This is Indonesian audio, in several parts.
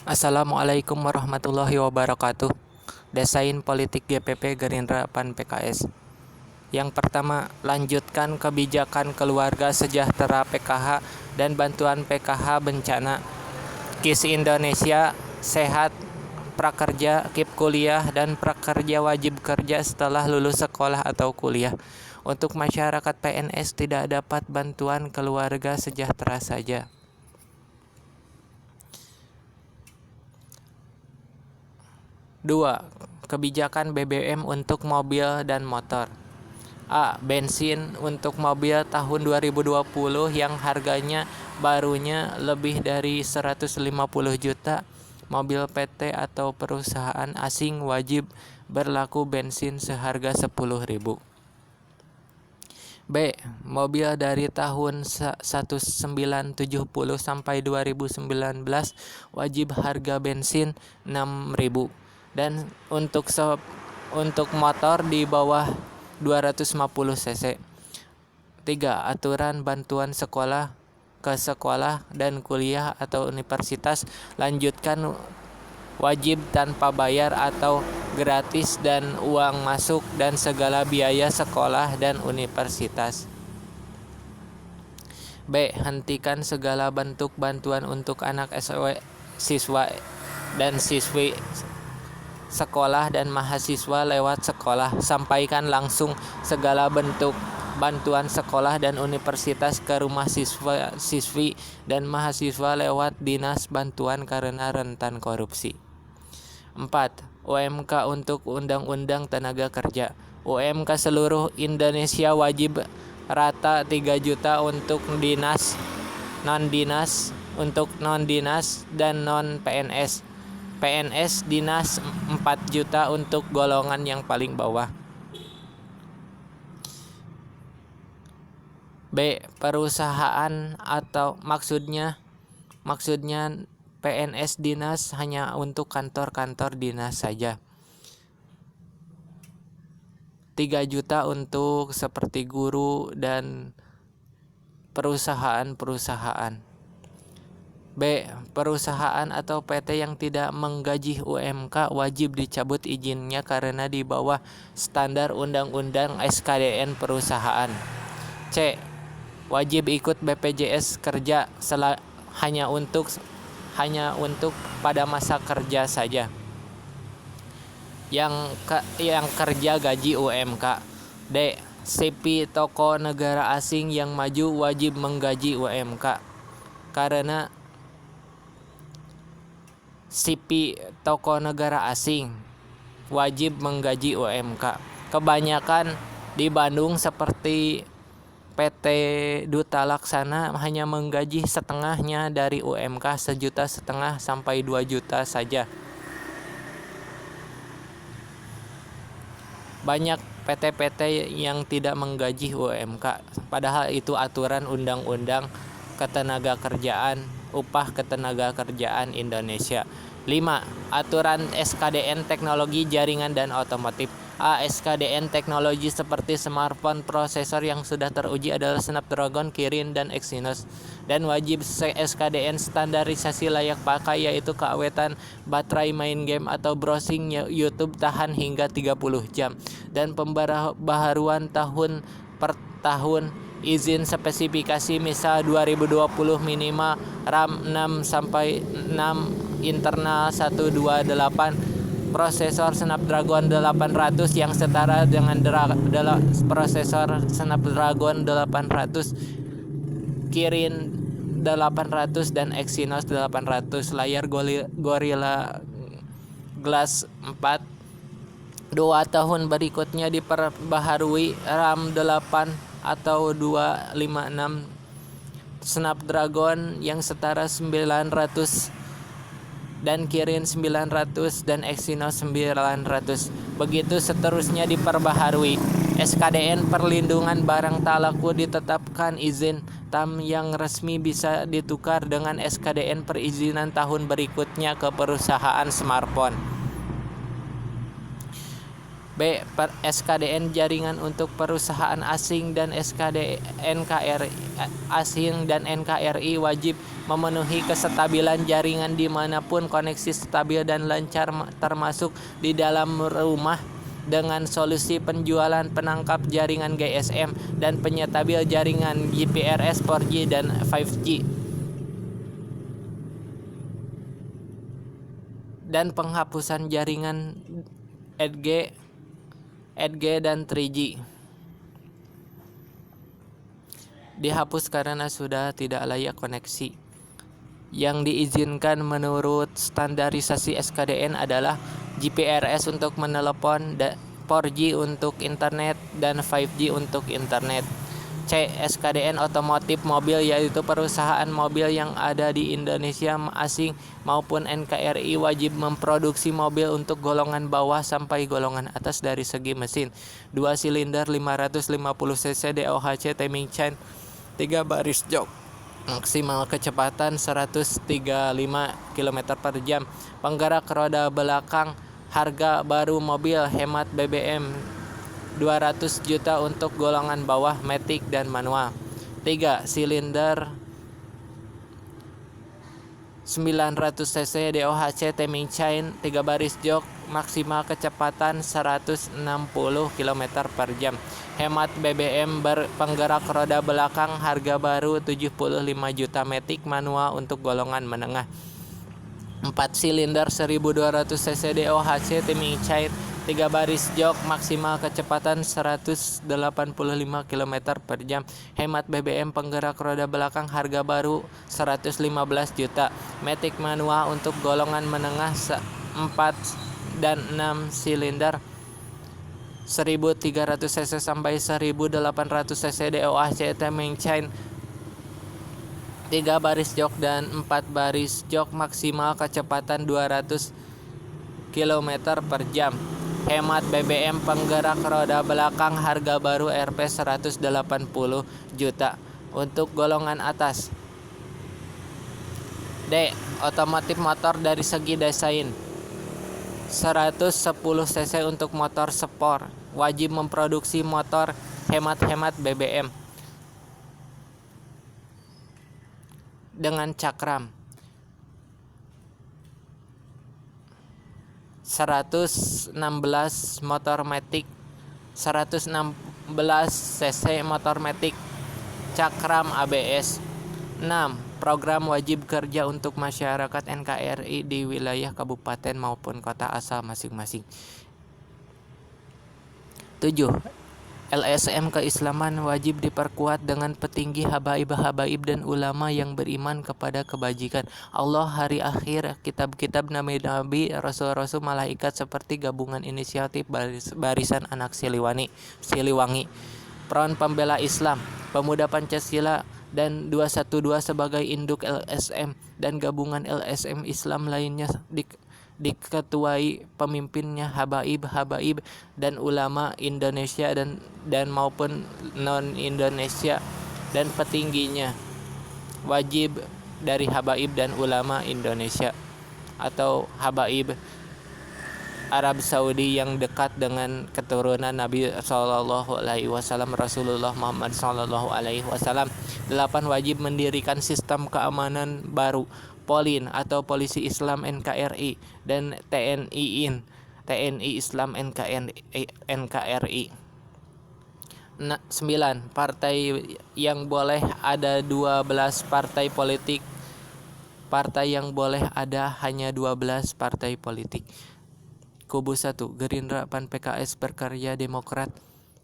Assalamualaikum warahmatullahi wabarakatuh. Desain politik GPP Gerindra PAN PKS. Yang pertama, lanjutkan kebijakan keluarga sejahtera PKH dan bantuan PKH bencana. KIS Indonesia sehat, prakerja, KIP kuliah, dan prakerja wajib kerja setelah lulus sekolah atau kuliah. Untuk masyarakat PNS tidak dapat bantuan keluarga sejahtera saja. 2. Kebijakan BBM untuk mobil dan motor. A. Bensin untuk mobil tahun 2020 yang harganya barunya lebih dari 150 juta. Mobil PT atau perusahaan asing wajib berlaku bensin seharga 10.000. B. Mobil dari tahun 1970 sampai 2019 wajib harga bensin 6.000. Dan untuk motor di bawah 250 cc. 3. Aturan bantuan sekolah ke sekolah dan kuliah atau universitas lanjutkan wajib tanpa bayar atau gratis dan uang masuk dan segala biaya sekolah dan universitas. B. Hentikan segala bentuk bantuan untuk anak siswa dan siswi sekolah dan mahasiswa lewat sekolah. Sampaikan langsung segala bentuk bantuan sekolah dan universitas ke rumah siswi dan mahasiswa lewat Dinas Bantuan karena rentan korupsi. 4. UMK untuk Undang-Undang Tenaga Kerja. UMK seluruh Indonesia wajib rata 3 juta untuk non-dinas dan non-PNS. PNS dinas 4 juta untuk golongan yang paling bawah. B. Perusahaan atau maksudnya PNS dinas hanya untuk kantor-kantor dinas saja. 3 juta untuk seperti guru dan perusahaan-perusahaan. B. Perusahaan atau PT yang tidak menggaji UMK wajib dicabut izinnya karena di bawah standar Undang-Undang SKDN perusahaan. C. Wajib ikut BPJS kerja hanya untuk pada masa kerja saja. Yang kerja gaji UMK. D. CP toko negara asing yang maju wajib menggaji UMK. Karena CP toko negara asing wajib menggaji UMK. Kebanyakan di Bandung seperti PT Duta Laksana hanya menggaji setengahnya dari UMK, 1,5 juta sampai 2 juta saja. Banyak PT-PT yang tidak menggaji UMK, padahal itu aturan Undang-Undang Ketenagakerjaan, Upah Ketenagakerjaan Indonesia. 5. Aturan SKDN Teknologi Jaringan dan Otomotif. A. SKDN teknologi seperti smartphone prosesor yang sudah teruji adalah Snapdragon, Kirin, dan Exynos. Dan wajib SKDN standarisasi layak pakai, yaitu keawetan baterai main game atau browsing YouTube tahan hingga 30 jam. Dan pembaharuan tahun per tahun. Izin spesifikasi misal 2020 minimal RAM 6 sampai 6, internal 128, prosesor Snapdragon 800 yang setara dengan prosesor Snapdragon 800, Kirin 800 dan Exynos 800, layar Gorilla Glass 4. 2 tahun berikutnya diperbaharui RAM 8 atau 256 Snapdragon yang setara 900 dan Kirin 900 dan Exynos 900. Begitu seterusnya diperbaharui. SKDN perlindungan barang tak laku ditetapkan izin TAM yang resmi bisa ditukar dengan SKDN perizinan tahun berikutnya ke perusahaan smartphone. B. SKDN jaringan untuk perusahaan asing dan SKDN NKRI asing dan NKRI wajib memenuhi kestabilan jaringan dimanapun, koneksi stabil dan lancar termasuk di dalam rumah dengan solusi penjualan penangkap jaringan GSM dan penyetabil jaringan GPRS 4G dan 5G, dan penghapusan jaringan EDG dan 3G. Dihapus karena sudah tidak layak koneksi. Yang diizinkan menurut standarisasi SKDN adalah GPRS untuk menelepon, 4G untuk internet, dan 5G untuk internet. C. SKDN otomotif mobil, yaitu perusahaan mobil yang ada di Indonesia asing maupun NKRI wajib memproduksi mobil untuk golongan bawah sampai golongan atas dari segi mesin. 2 silinder 550 cc DOHC timing chain 3 baris jok, maksimal kecepatan 135 km per jam. Penggerak roda belakang. Harga baru mobil hemat BBM 200 juta untuk golongan bawah, matic dan manual. 3 silinder 900 cc DOHC timing chain 3 baris jok, maksimal kecepatan 160 km per jam. Hemat BBM penggerak roda belakang. Harga baru 75 juta, matic manual untuk golongan menengah. 4 silinder 1200 cc DOHC timing chain 3 baris jok, maksimal kecepatan 185 km per jam. Hemat BBM penggerak roda belakang. Harga baru 115 juta, matic manual untuk golongan menengah. 4 dan 6 silinder 1300 cc sampai 1800 cc DOHC timing chain 3 baris jok dan 4 baris jok, maksimal kecepatan 200 km per jam. Hemat BBM penggerak roda belakang. Harga baru Rp 180 juta untuk golongan atas. D. Otomotif motor dari segi desain. 110 cc untuk motor sport, wajib memproduksi motor hemat BBM dengan cakram. 116 motor matic, 116 cc motor matic, cakram ABS. 6. Program wajib kerja untuk masyarakat NKRI di wilayah kabupaten maupun kota asal masing-masing. 7. LSM keislaman wajib diperkuat dengan petinggi habaib dan ulama yang beriman kepada kebajikan Allah, hari akhir, kitab-kitab, nabi-nabi, rasul-rasul, malaikat, seperti gabungan inisiatif barisan anak Siliwangi, Front Pembela Islam, Pemuda Pancasila, dan 212 sebagai induk LSM, dan gabungan LSM Islam lainnya diketuai pemimpinnya habaib dan ulama Indonesia dan maupun non Indonesia, dan petingginya wajib dari habaib dan ulama Indonesia atau habaib Arab Saudi yang dekat dengan keturunan Nabi Sallallahu Alaihi Wasallam, Rasulullah Muhammad Sallallahu Alaihi Wasallam. 8. Wajib mendirikan sistem keamanan baru, Polin atau Polisi Islam NKRI, dan TNI Islam NKRI. 9. Partai yang boleh ada 12 partai politik. Partai yang boleh ada hanya 12 partai politik. Kubu 1 Gerindra, PAN, PKS, Berkarya, Demokrat,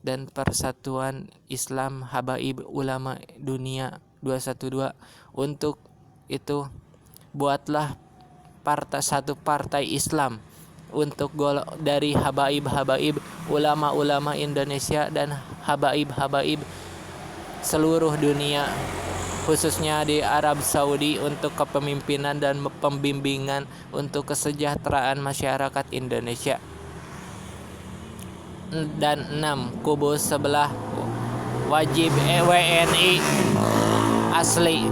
dan Persatuan Islam Habaib Ulama Dunia 212. Untuk itu buatlah satu partai Islam untuk dari habaib ulama Indonesia dan habaib seluruh dunia, khususnya di Arab Saudi, untuk kepemimpinan dan pembimbingan untuk kesejahteraan masyarakat Indonesia. Dan 6. Kubu sebelah wajib WNI asli.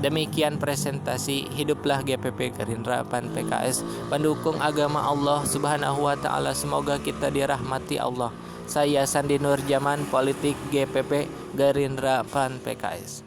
Demikian presentasi. Hiduplah GPP Gerindra, PAN, PKS, pendukung agama Allah Subhanahu wa Ta'ala. Semoga kita dirahmati Allah. Saya Sandi Nur Jaman, politik GPP Gerindra, PAN, PKS.